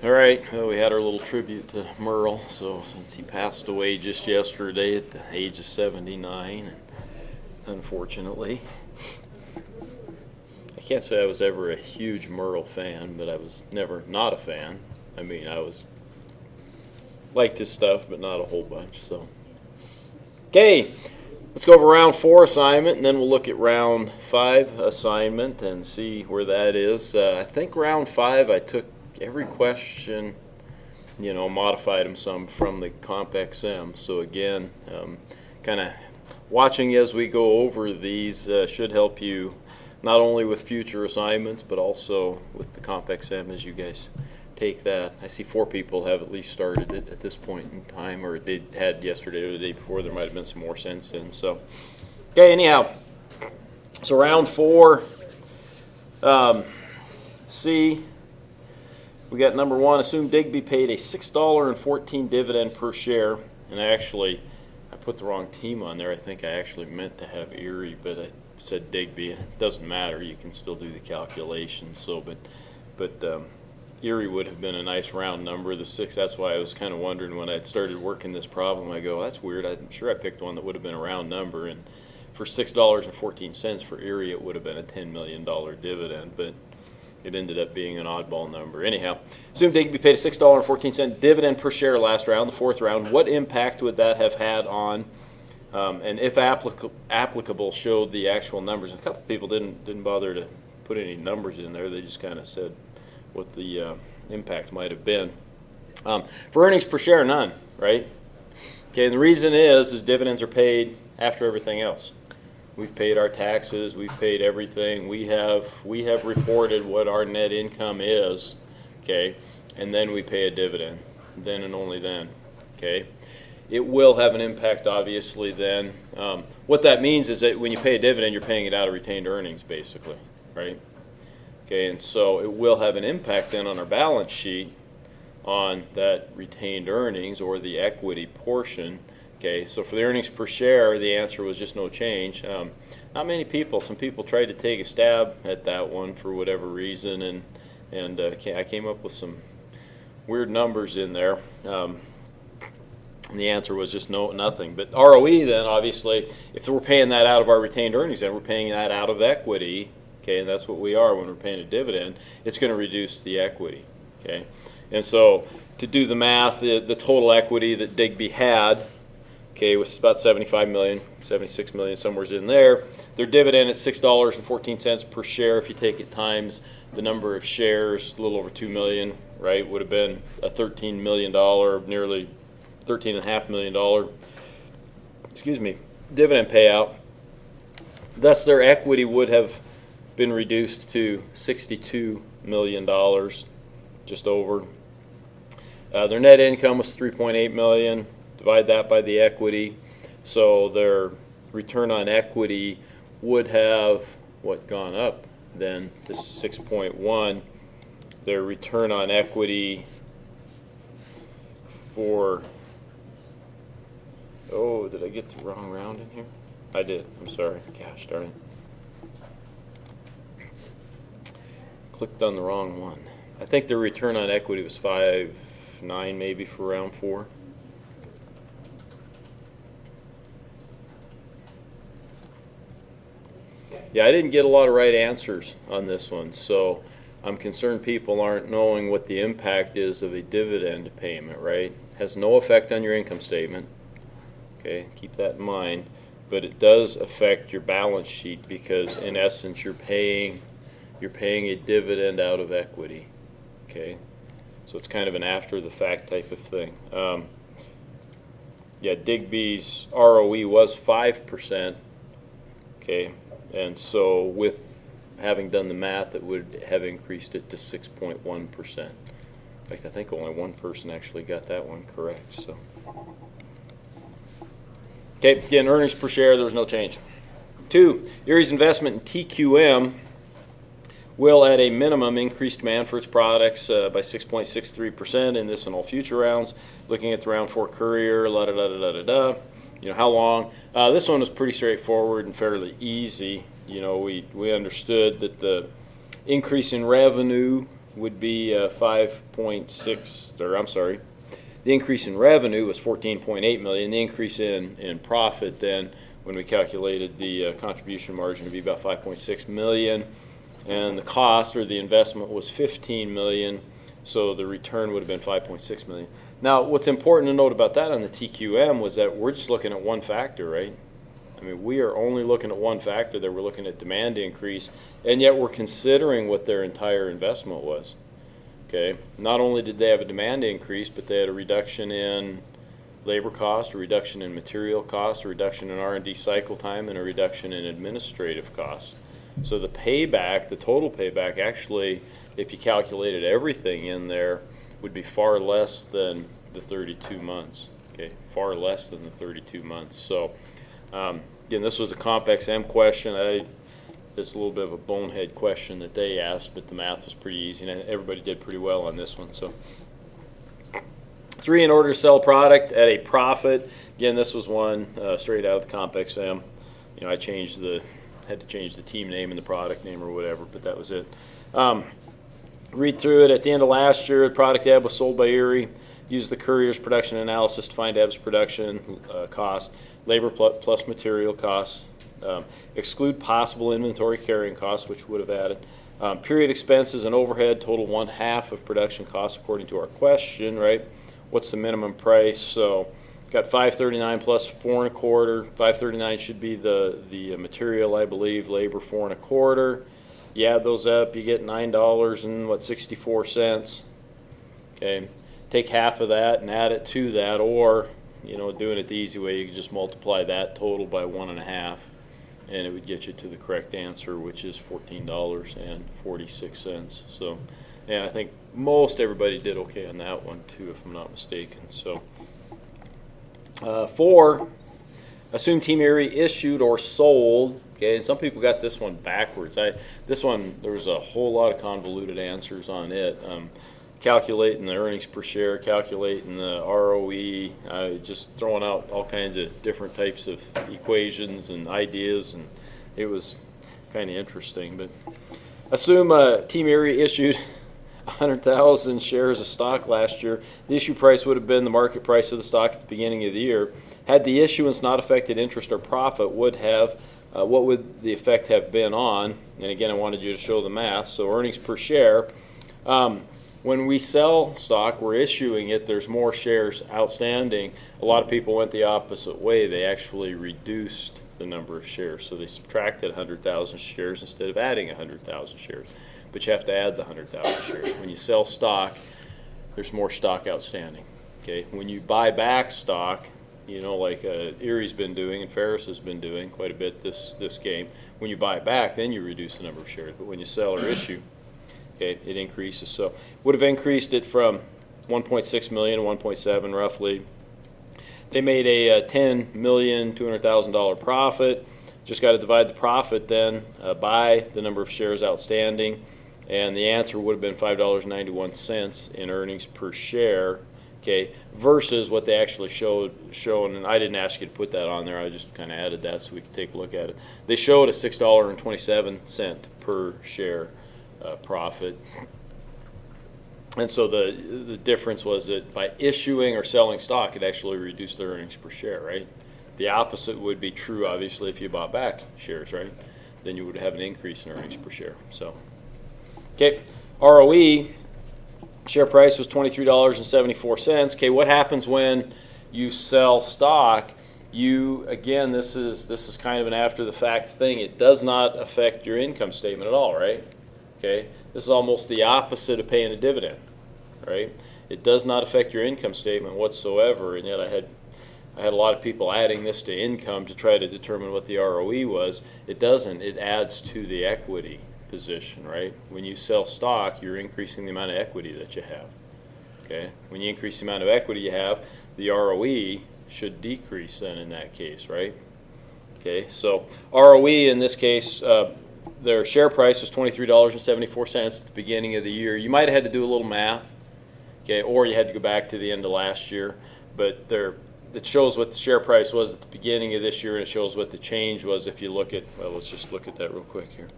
All right, well, we had our little tribute to Merle. So since he passed away just yesterday at the age of 79, unfortunately, I can't say I was ever a huge Merle fan, but I was never not a fan. I mean, liked his stuff, but not a whole bunch. So, okay, let's go over round 4 assignment, and then we'll look at round 5 assignment and see where that is. I think round 5 I took every question, modified them some from the Comp XM. So again, kind of watching as we go over these should help you not only with future assignments, but also with the Comp XM as you guys take that. I see 4 people have at least started it at this point in time, or they had yesterday or the day before. There might have been some more since then. So, okay, anyhow, so round 4, C. We got number 1, assume Digby paid a $6.14 dividend per share. And I put the wrong team on there. I think I actually meant to have Erie, but I said Digby. It doesn't matter. You can still do the calculations. So, but Erie would have been a nice round number. The 6, that's why I was kind of wondering when I'd started working this problem. I go, that's weird. I'm sure I picked one that would have been a round number. And for $6.14 for Erie, it would have been a $10 million dividend. But it ended up being an oddball number. Anyhow, assume Digby paid a $6.14 dividend per share last round, the 4th round. What impact would that have had on, and if applicable, showed the actual numbers? And a couple of people didn't bother to put any numbers in there. They just kind of said what the impact might have been. For earnings per share, none, right? Okay, and the reason is dividends are paid after everything else. We've paid our taxes. We've paid everything. We have reported what our net income is, okay, and then we pay a dividend, then and only then, okay. It will have an impact, obviously. Then, what that means is that when you pay a dividend, you're paying it out of retained earnings, basically, right? Okay, and so it will have an impact then on our balance sheet on that retained earnings or the equity portion. Okay, so for the earnings per share, the answer was just no change. Not many people. Some people tried to take a stab at that one for whatever reason, and I came up with some weird numbers in there. And the answer was just nothing. But ROE then, obviously, if we're paying that out of our retained earnings, then we're paying that out of equity. Okay, and that's what we are when we're paying a dividend. It's going to reduce the equity. Okay, and so to do the math, the total equity that Digby had, okay, was about $75 million, $76 million, somewhere's in there. Their dividend is $6.14 per share. If you take it times the number of shares, a little over 2 million, right, would have been a $13 million, nearly $13.5 million, dividend payout. Thus, their equity would have been reduced to $62 million, just over. Their net income was $3.8 million. Divide that by the equity, so their return on equity would have gone up then to 6.1. Their return on equity for did I get the wrong round in here? I did. I'm sorry. Gosh darn it. Clicked on the wrong one. I think their return on equity was 5.9 maybe for round 4. Yeah, I didn't get a lot of right answers on this one, so I'm concerned people aren't knowing what the impact is of a dividend payment, right? Has no effect on your income statement, okay? Keep that in mind, but it does affect your balance sheet because, in essence, you're paying a dividend out of equity, okay? So it's kind of an after-the-fact type of thing. Yeah, Digby's ROE was 5%, okay? And so with having done the math, it would have increased it to 6.1%. In fact, I think only one person actually got that one correct. So, okay, again, earnings per share, there was no change. 2, Erie's investment in TQM will, at a minimum, increase demand for its products by 6.63% in this and all future rounds. Looking at the round 4 Courier, la-da-da-da-da-da-da. How long? This one was pretty straightforward and fairly easy. We understood that the increase in revenue would be 5.6, or I'm sorry, the increase in revenue was 14.8 million. The increase in profit then, when we calculated the contribution margin, would be about 5.6 million. And the cost or the investment was 15 million. So the return would have been 5.6 million. Now, what's important to note about that on the TQM was that we're just looking at one factor, right? I mean, we are only looking at one factor there. We're looking at demand increase, and yet we're considering what their entire investment was. Okay, not only did they have a demand increase, but they had a reduction in labor cost, a reduction in material cost, a reduction in R&D cycle time, and a reduction in administrative costs. So the payback, the total payback, actually, if you calculated everything in there, would be far less than the 32 months. Okay, far less than the 32 months. So again, this was a CompXM question. It's a little bit of a bonehead question that they asked, but the math was pretty easy, and everybody did pretty well on this one. So 3, in order to sell product at a profit. Again, this was one straight out of the CompXM. You know, I had to change the team name and the product name or whatever, but that was it. Read through it. At the end of last year, the product AB was sold by Erie. Used the Courier's production analysis to find AB's production cost, labor plus material costs. Exclude possible inventory carrying costs, which would have added. Period expenses and overhead total 1/2 of production costs according to our question, right? What's the minimum price? So got $539 plus 4 1/4. $539 should be the material, I believe. Labor 4 1/4. You add those up, you get $9.64. Okay, take half of that and add it to that, or you know, doing it the easy way, you can just multiply that total by 1.5, and it would get you to the correct answer, which is $14.46. So, and I think most everybody did okay on that one too, if I'm not mistaken. So, 4, assume Team Erie issued or sold. Okay, and some people got this one backwards. This one, there was a whole lot of convoluted answers on it. Calculating the earnings per share, calculating the ROE, just throwing out all kinds of different types of equations and ideas, and it was kind of interesting. But assume Team Erie issued 100,000 shares of stock last year. The issue price would have been the market price of the stock at the beginning of the year. Had the issuance not affected interest or profit, what would the effect have been on? And again, I wanted you to show the math. So earnings per share. When we sell stock, we're issuing it, there's more shares outstanding. A lot of people went the opposite way. They actually reduced the number of shares. So they subtracted 100,000 shares instead of adding 100,000 shares. But you have to add the 100,000 shares. When you sell stock, there's more stock outstanding. Okay. When you buy back stock, you know, like Erie's been doing and Ferris has been doing quite a bit this game. When you buy it back, then you reduce the number of shares. But when you sell or issue, okay, it increases. So would have increased it from 1.6 million to 1.7 roughly. They made a $10,200,000 profit. Just got to divide the profit then by the number of shares outstanding, and the answer would have been $5.91 in earnings per share. Okay, versus what they actually shown, and I didn't ask you to put that on there. I just kind of added that so we could take a look at it. They showed a $6.27 per share profit. And so the difference was that by issuing or selling stock, it actually reduced their earnings per share, right? The opposite would be true, obviously, if you bought back shares, right? Then you would have an increase in earnings per share. So, okay, ROE, share price was $23.74. Okay, what happens when you sell stock? Again, this is kind of an after-the-fact thing. It does not affect your income statement at all, right? Okay, this is almost the opposite of paying a dividend, right? It does not affect your income statement whatsoever, and yet I had a lot of people adding this to income to try to determine what the ROE was. It doesn't. It adds to the equity position, right? When you sell stock, you're increasing the amount of equity that you have. Okay, when you increase the amount of equity you have, the ROE should decrease then in that case, right? Okay, so ROE in this case, their share price was $23.74 at the beginning of the year. You might have had to do a little math, okay, or you had to go back to the end of last year, but it shows what the share price was at the beginning of this year, and it shows what the change was if you look at, well, let's just look at that real quick here.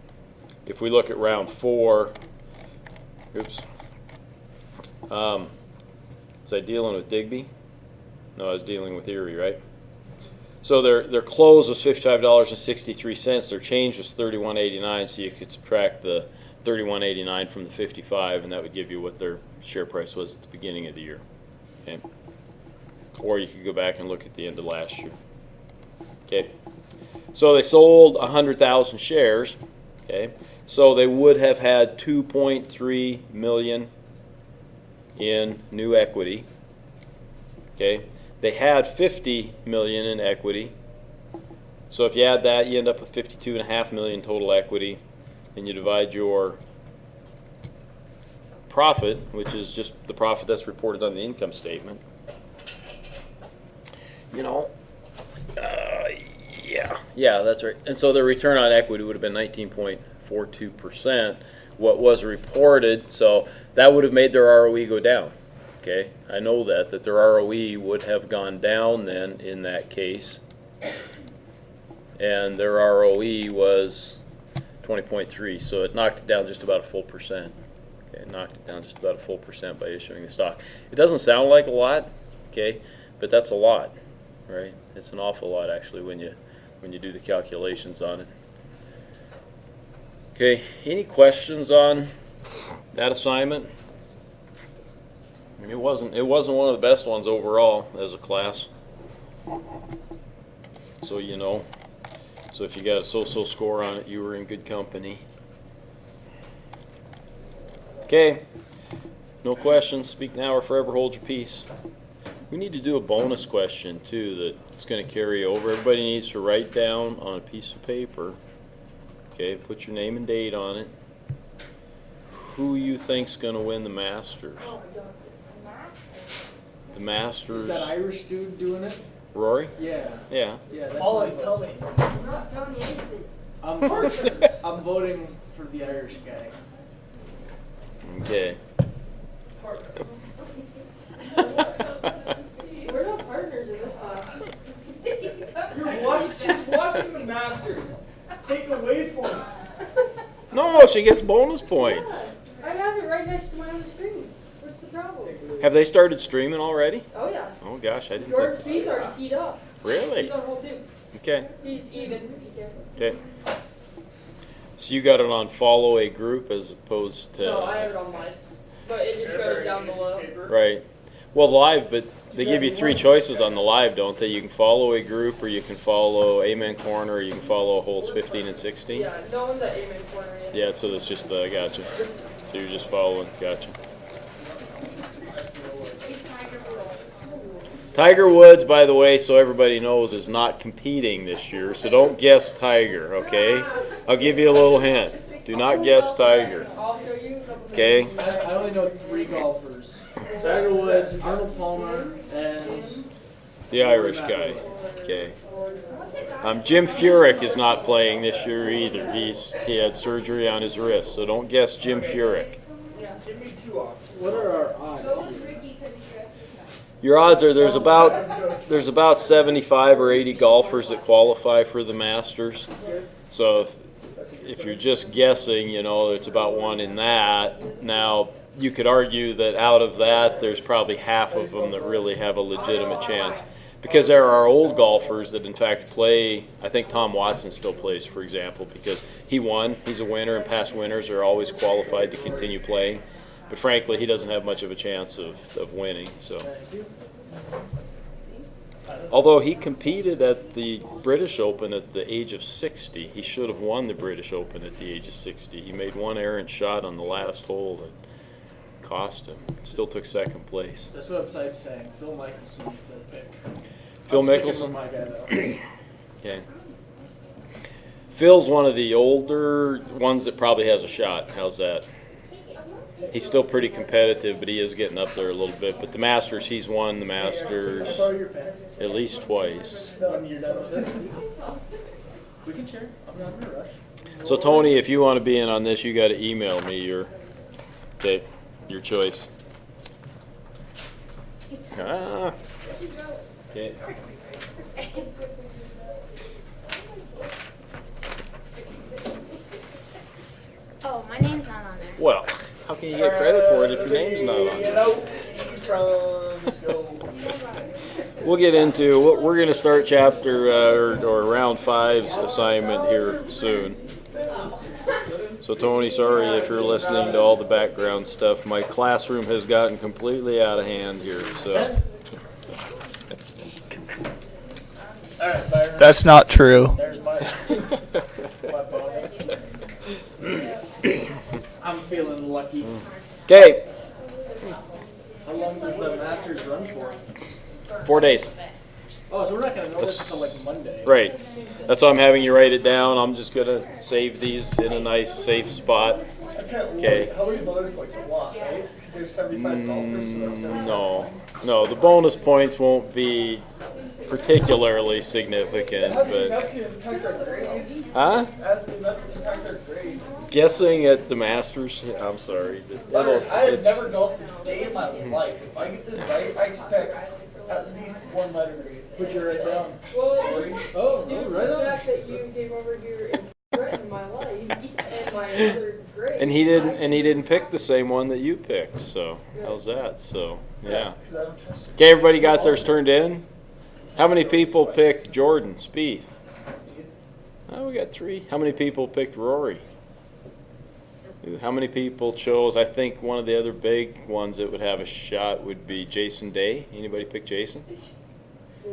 If we look at round 4, Oops. Was I dealing with Digby? No, I was dealing with Erie, right? So their close was $55.63. Their change was $31.89. So you could subtract the $31.89 from the 55, and that would give you what their share price was at the beginning of the year. Okay. Or you could go back and look at the end of last year. Okay. So they sold 100,000 shares. Okay. So they would have had 2.3 million in new equity. Okay. They had 50 million in equity. So if you add that, you end up with 52.5 million total equity, and you divide your profit, which is just the profit that's reported on the income statement. You know, yeah, that's right. And so their return on equity would have been 19.42%. What was reported, so that would have made their ROE go down. Okay, I know that their ROE would have gone down then in that case, and their ROE was 20.3, so it knocked it down just about a full percent. Okay, it knocked it down just about a full percent by issuing the stock. It doesn't sound like a lot, okay, but that's a lot, right? It's an awful lot actually when you do the calculations on it. Okay, any questions on that assignment? I mean, it wasn't one of the best ones overall as a class. So you know. So if you got a so-so score on it, you were in good company. Okay. No questions. Speak now or forever hold your peace. We need to do a bonus question too that's going to carry over. Everybody needs to write down on a piece of paper. Okay, put your name and date on it. Who you think's going to win the Masters? The Masters. Is that Irish dude doing it? Rory? Yeah. Yeah. Yeah. That's All what tell me. I'm not telling you anything. I'm voting for the Irish guy. Okay. We're not partners in this class. She's watching the Masters. Take away points. No, she gets bonus points. I have it right next to my own screen. What's the problem? Have they started streaming already? Oh yeah. Oh gosh, I didn't George think Spieth already teed up. Really? He's on hole 2. Okay. He's even, if you care. Okay. So you got it on follow a group as opposed to No, I have it on mine. But it just shows down below. right. Well, live, but they give you 3 choices on the live, don't they? You can follow a group, or you can follow Amen Corner, or you can follow holes 15 and 16. Yeah, no one's at Amen Corner yet. Yeah, so that's just the gotcha. So you're just following, gotcha. Tiger Woods, by the way, so everybody knows, is not competing this year, so don't guess Tiger, okay? I'll give you a little hint. Do not guess Tiger. I'll show you a couple. Okay. I only know 3 golfers: Tiger Woods, Arnold Palmer, and The Irish guy. Okay. Jim Furyk is not playing this year either. He had surgery on his wrist, so don't guess Jim Furyk. Give me 2 options. what are our odds? Your odds are there's about 75 or 80 golfers that qualify for the Masters. So if you're just guessing, you know, it's about 1 in that. Now, you could argue that out of that, there's probably half of them that really have a legitimate chance. Because there are old golfers that in fact play. I think Tom Watson still plays, for example, because he won. He's a winner, and past winners are always qualified to continue playing. But frankly, he doesn't have much of a chance of winning. So, although he competed at the British Open at the age of 60, he should have won the British Open at the age of 60. He made one errant shot on the last hole that cost him. Still took 2nd place. This website's saying Phil Mickelson's the pick. Phil I'm sticking Mickelson? with my guy, though. Okay. Phil's one of the older ones that probably has a shot. How's that? He's still pretty competitive, but he is getting up there a little bit. But the Masters, he's won the Masters Borrow your pen at least twice. when you're done with it. We can share. I'm not in a rush. So Tony, if you want to be in on this, you got to email me your choice. Ah. Okay. Oh, my name's not on there. Well, How can you get credit for it if your name's not on You it? know, let's go. We'll get into what we're going to start chapter or round 5's assignment here soon. So Tony, sorry if you're listening to all the background stuff. My classroom has gotten completely out of hand here. So All right, Byron. That's not true. There's my bonus. I'm feeling lucky. okay, How long does the Masters run for? 4 days. Oh, so we're not gonna know this until like Monday. Right. That's why I'm having you write it down. I'm just gonna save these in a nice safe spot. Okay. How many bonus points a lot, right? Because there's 75 golfers, so that's 75. No, the bonus points won't be particularly significant, Hasn't but enough to impact our grade. huh? Hasn't enough to impact our grade. Guessing at the Masters. I'm sorry. I have never golfed a day in my life. If I get this right, I expect at least 1 letter grade. Put your right down. Well, Oh, due to right the on. fact that you came over here and threatened my life and my other grade. And he didn't pick the same one that you picked. So how's that? So yeah. Because I don't trust you. Okay, everybody got theirs turned in. How many people picked Jordan Spieth? Oh, we got 3. How many people picked Rory? How many people chose? I think one of the other big ones that would have a shot would be Jason Day. Anybody pick Jason? They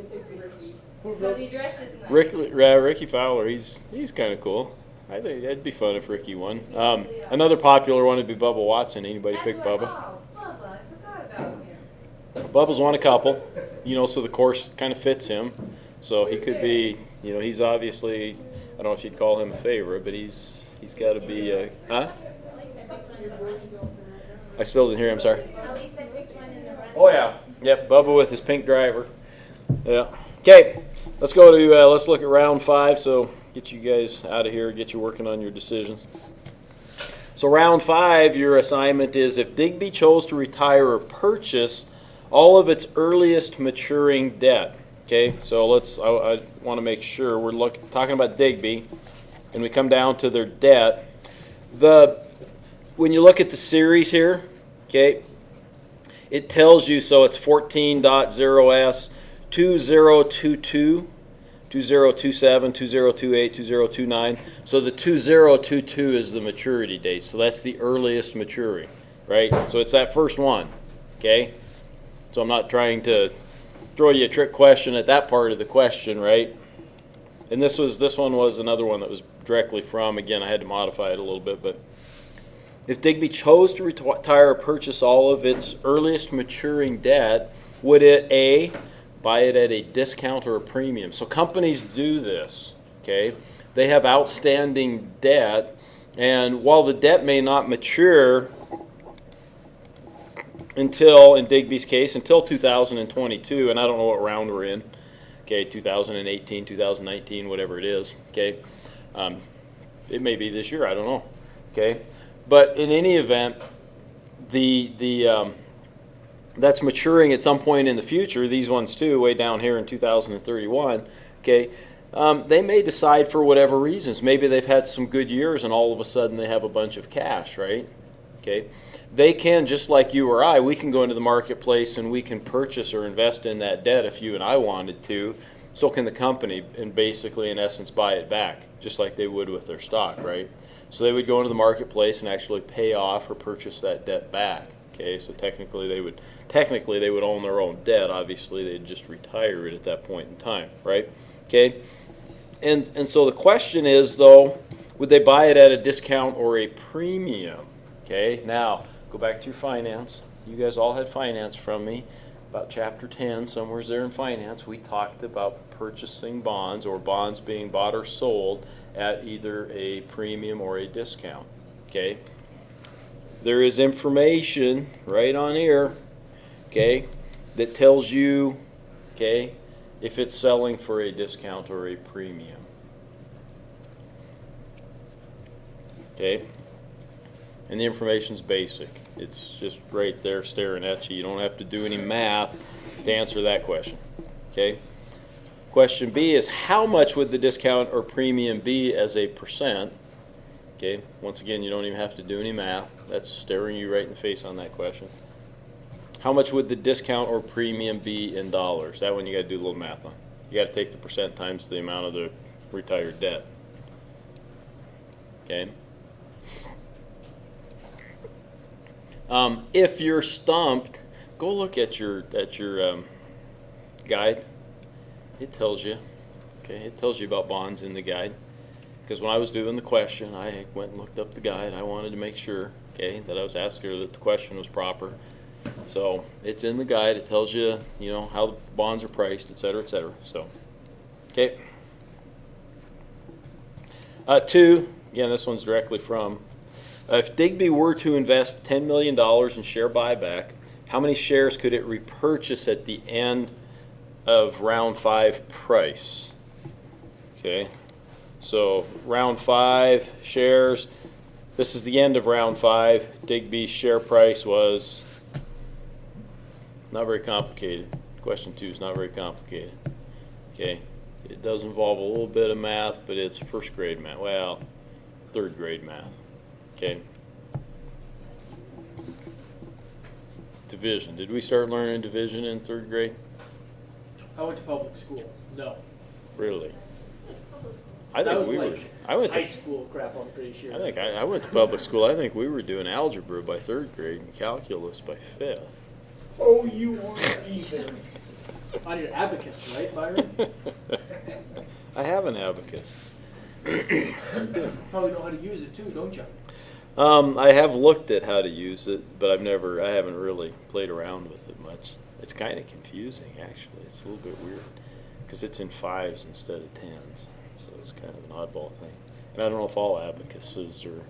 picked Ricky. Because he dresses nice. Ricky Fowler. He's kind of cool. I think it'd be fun if Ricky won. Another popular one would be Bubba Watson. Anybody pick Bubba? Oh, Bubba, I forgot about him. Bubba's won a couple, so the course kind of fits him. So he could be, he's obviously, I don't know if you'd call him a favorite, but he's got to be a, huh? I still didn't hear him, sorry. At least I picked one in the run. Oh yeah, yep, Bubba with his pink driver. Yeah. Okay, let's go to, let's look at round 5, so get you guys out of here, get you working on your decisions. So round 5, your assignment is if Digby chose to retire or purchase all of its earliest maturing debt. Okay, so I want to make sure we're talking about Digby, and we come down to their debt. When you look at the series here, okay, it tells you, so it's 14.0S, 2022, 2027, 2028, 2029. So the 2022 is the maturity date. So that's the earliest maturing, right? So it's that first one, okay? So I'm not trying to throw you a trick question at that part of the question, right? And this one was another one that was directly from, again, I had to modify it a little bit, but if Digby chose to retire or purchase all of its earliest maturing debt, would it A, buy it at a discount or a premium? So companies do this, okay? They have outstanding debt, and while the debt may not mature until, in Digby's case, until 2022, and I don't know what round we're in, okay, 2018, 2019, whatever it is, okay? It may be this year, I don't know, okay? But in any event, that's maturing at some point in the future. These ones too, way down here in 2031. Okay, they may decide for whatever reasons. Maybe they've had some good years, and all of a sudden they have a bunch of cash, right? Okay, they can, just like you or I, we can go into the marketplace and we can purchase or invest in that debt if you and I wanted to. So can the company, and basically, in essence, buy it back, just like they would with their stock, right? So they would go into the marketplace and actually pay off or purchase that debt back. Okay, so technically they would own their own debt. Obviously, they'd just retire it at that point in time, right? Okay, and so the question is, though, would they buy it at a discount or a premium? Okay, now go back to your finance. You guys all had finance from me. About chapter 10, somewhere there in finance, we talked about purchasing bonds or bonds being bought or sold at either a premium or a discount. Okay, there is information right on here, okay, that tells you, okay, if it's selling for a discount or a premium. Okay, and the information's basic. It's just right there staring at you. You don't have to do any math to answer that question. Okay. Question B is, how much would the discount or premium be as a percent? Okay, once again, you don't even have to do any math. That's staring you right in the face on that question. How much would the discount or premium be in dollars? That one you got to do a little math on. You got to take the percent times the amount of the retired debt. Okay. If you're stumped, go look at your guide. It tells you. Okay, it tells you about bonds in the guide. Because when I was doing the question, I went and looked up the guide. I wanted to make sure, okay, that I was asking her that the question was proper. So it's in the guide. It tells you, you know, how the bonds are priced, et cetera, et cetera. So, okay. 2, again, this one's directly from, if Digby were to invest $10 million in share buyback, how many shares could it repurchase at the end of round 5 price? Okay, so round 5 shares, this is the end of round 5. Digby's share price was not very complicated. Question 2 is not very complicated. Okay, it does involve a little bit of math, but it's first grade math. Well, third grade math. Okay. Division. Did we start learning division in third grade? I went to public school. No. Really? I That think was we like were. I went high to. school crap, I'm pretty sure. I think I went to public school. I think we were doing algebra by third grade and calculus by 5th. Oh, you weren't either. On your abacus, right, Byron? I have an abacus. Probably know how to use it too, don't you? I have looked at how to use it, but I haven't really played around with it much. It's kind of confusing, actually. It's a little bit weird because it's in 5s instead of 10s, so it's kind of an oddball thing. And I don't know if all abacuses are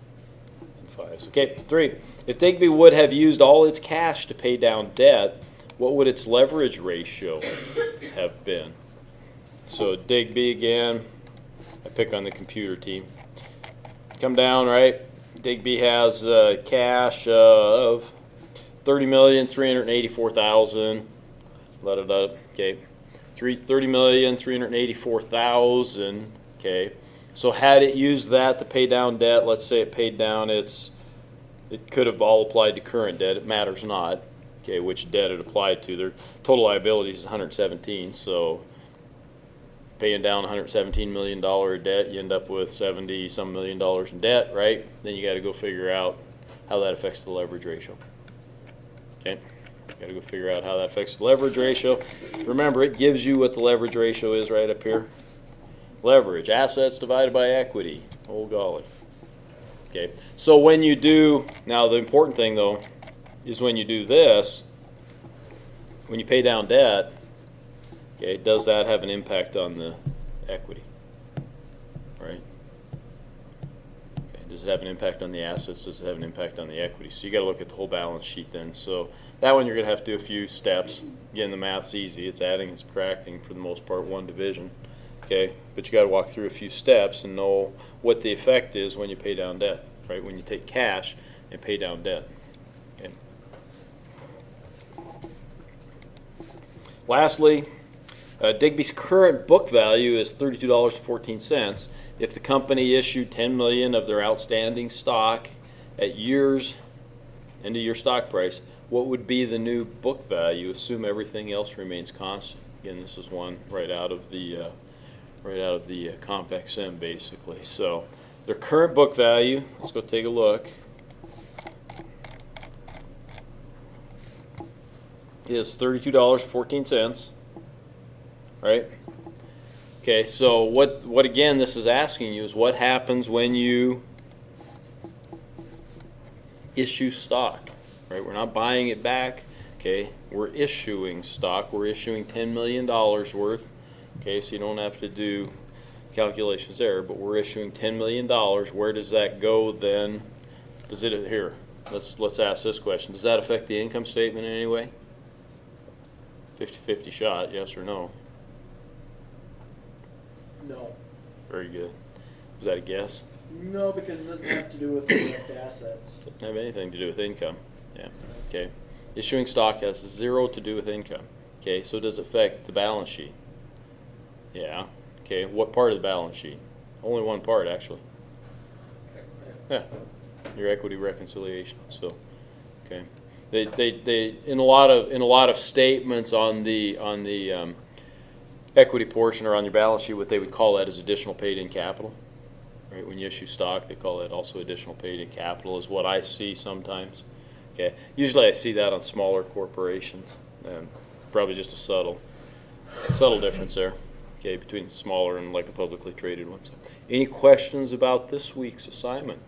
in 5s. Okay, 3. If Digby would have used all its cash to pay down debt, what would its leverage ratio have been? So Digby again, I pick on the computer team. Come down, right? Digby has cash of $30,384,000. Let it up. Okay, $30,384,000. Okay, so had it used that to pay down debt, let's say it paid down it could have all applied to current debt. It matters not. Okay, which debt it applied to. Their total liabilities is 117. So paying down $117 million debt, you end up with $70-some million in debt, right? Then you got to go figure out how that affects the leverage ratio. Okay, got to go figure out how that affects the leverage ratio. Remember, it gives you what the leverage ratio is right up here. Leverage, assets divided by equity. Oh golly. Okay, so when you do, now the important thing though, is when you do this, when you pay down debt, okay, does that have an impact on the equity? Right? Okay, does it have an impact on the assets? Does it have an impact on the equity? So you got to look at the whole balance sheet then. So that one you're going to have to do a few steps. Again, the math's easy. It's adding, it's subtracting for the most part, one division. Okay, but you got to walk through a few steps and know what the effect is when you pay down debt, right? When you take cash and pay down debt. Okay. Lastly, Digby's current book value is $32.14. If the company issued $10 million of their outstanding stock at year's end of year stock price, what would be the new book value? Assume everything else remains constant. Again, this is one right out of the Comp XM basically. So their current book value. Let's go take a look. Is $32.14, right? Okay, so what again this is asking you is what happens when you issue stock, right? We're not buying it back, okay? We're issuing stock. We're issuing $10 million worth, okay? So you don't have to do calculations there, but we're issuing $10 million. Where does that go then? Does it, here, let's ask this question. Does that affect the income statement in any way? 50-50 shot, yes or no? No. Very good. Was that a guess? No, because it doesn't have to do with direct assets. Doesn't have anything to do with income. Yeah. Okay. Issuing stock has zero to do with income. Okay. So does it affect the balance sheet? Yeah. Okay. What part of the balance sheet? Only one part, actually. Yeah, your equity reconciliation, so, okay. They in a lot of statements on the equity portion or on your balance sheet, what they would call that is additional paid-in capital. Right, when you issue stock, they call it also additional paid-in capital is what I see sometimes. Okay, usually I see that on smaller corporations, and probably just a subtle difference there. Okay, between smaller and like the publicly traded ones. Any questions about this week's assignment?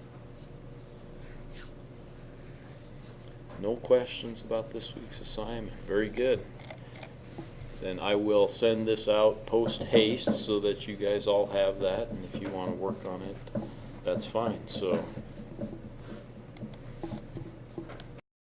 No questions about this week's assignment. Very good. Then I will send this out post haste so that you guys all have that, and if you want to work on it, that's fine. So